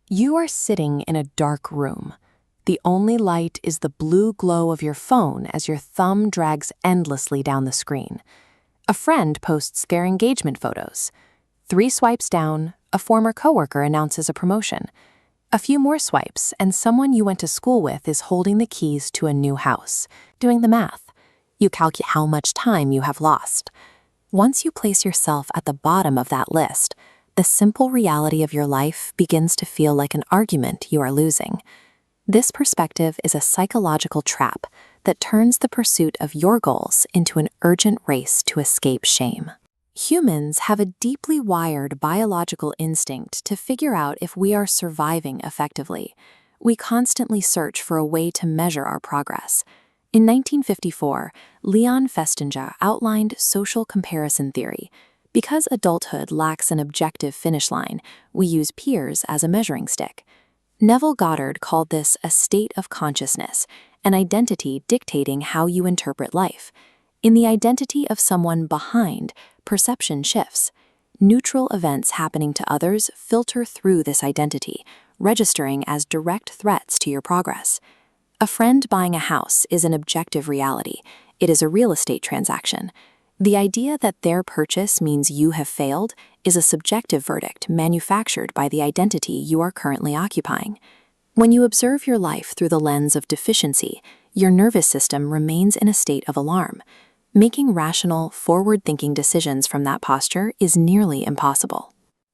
You are sitting in a dark room. The only light is the blue glow of your phone as your thumb drags endlessly down the screen. A friend posts their engagement photos. 3 swipes down, a former coworker announces a promotion. A few more swipes, and someone you went to school with is holding the keys to a new house. Doing the math, you calculate how much time you have lost. Once you place yourself at the bottom of that list, the simple reality of your life begins to feel like an argument you are losing. This perspective is a psychological trap that turns the pursuit of your goals into an urgent race to escape shame. Humans have a deeply wired biological instinct to figure out if we are surviving effectively. We constantly search for a way to measure our progress. In 1954, Festinger outlined social comparison theory. Because adulthood lacks an objective finish line, we use peers as a measuring stick. Neville Goddard called this a state of consciousness, an identity dictating how you interpret life. In the identity of someone behind, perception shifts. Neutral events happening to others filter through this identity, registering as direct threats to your progress. A friend buying a house is an objective reality. It is a real estate transaction. The idea that their purchase means you have failed is a subjective verdict manufactured by the identity you are currently occupying. When you observe your life through the lens of deficiency, your nervous system remains in a state of alarm. Making rational, forward-thinking decisions from that posture is nearly impossible.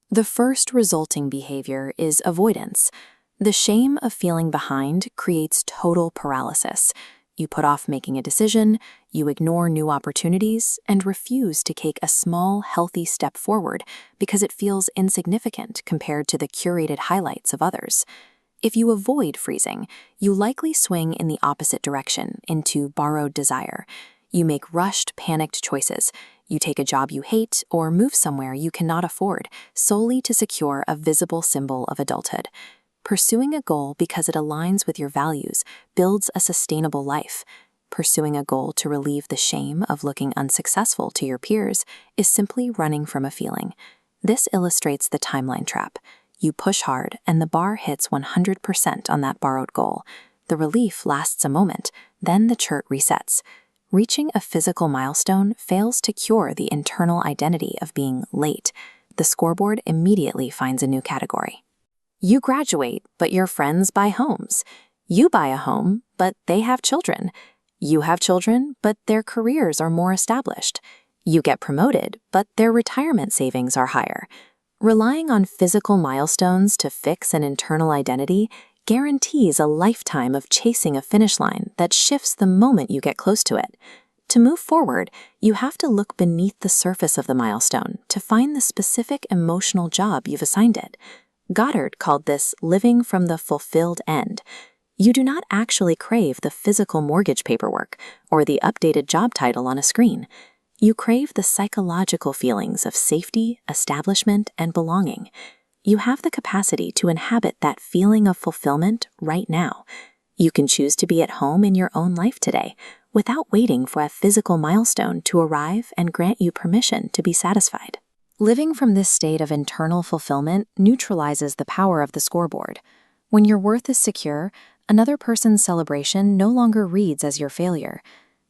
The first resulting behavior is avoidance. The shame of feeling behind creates total paralysis. You put off making a decision, you ignore new opportunities, and refuse to take a small, healthy step forward because it feels insignificant compared to the curated highlights of others. If you avoid freezing, you likely swing in the opposite direction, into borrowed desire. You make rushed, panicked choices. You take a job you hate or move somewhere you cannot afford solely to secure a visible symbol of adulthood. Pursuing a goal because it aligns with your values builds a sustainable life. Pursuing a goal to relieve the shame of looking unsuccessful to your peers is simply running from a feeling. This illustrates the timeline trap. You push hard and the bar hits 100% on that borrowed goal. The relief lasts a moment, then the chart resets. Reaching a physical milestone fails to cure the internal identity of being late. The scoreboard immediately finds a new category. You graduate, but your friends buy homes. You buy a home, but they have children. You have children, but their careers are more established. You get promoted, but their retirement savings are higher. Relying on physical milestones to fix an internal identity guarantees a lifetime of chasing a finish line that shifts the moment you get close to it. To move forward, you have to look beneath the surface of the milestone to find the specific emotional job you've assigned it. Goddard called this living from the fulfilled end. You do not actually crave the physical mortgage paperwork or the updated job title on a screen. You crave the psychological feelings of safety, establishment, and belonging. You have the capacity to inhabit that feeling of fulfillment right now. You can choose to be at home in your own life today without waiting for a physical milestone to arrive and grant you permission to be satisfied. Living from this state of internal fulfillment neutralizes the power of the scoreboard. When your worth is secure, another person's celebration no longer reads as your failure.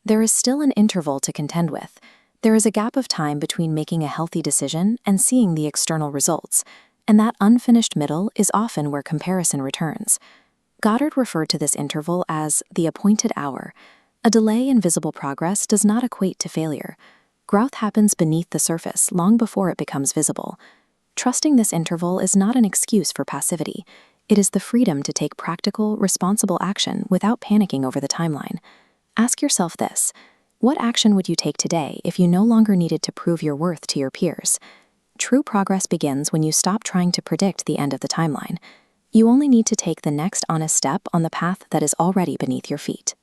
There is still an interval to contend with. There is a gap of time between making a healthy decision and seeing the external results, and that unfinished middle is often where comparison returns. Goddard referred to this interval as the appointed hour. A delay in visible progress does not equate to failure. Growth happens beneath the surface long before it becomes visible. Trusting this interval is not an excuse for passivity. It is the freedom to take practical, responsible action without panicking over the timeline. Ask yourself this: what action would you take today if you no longer needed to prove your worth to your peers? True progress begins when you stop trying to predict the end of the timeline. You only need to take the next honest step on the path that is already beneath your feet.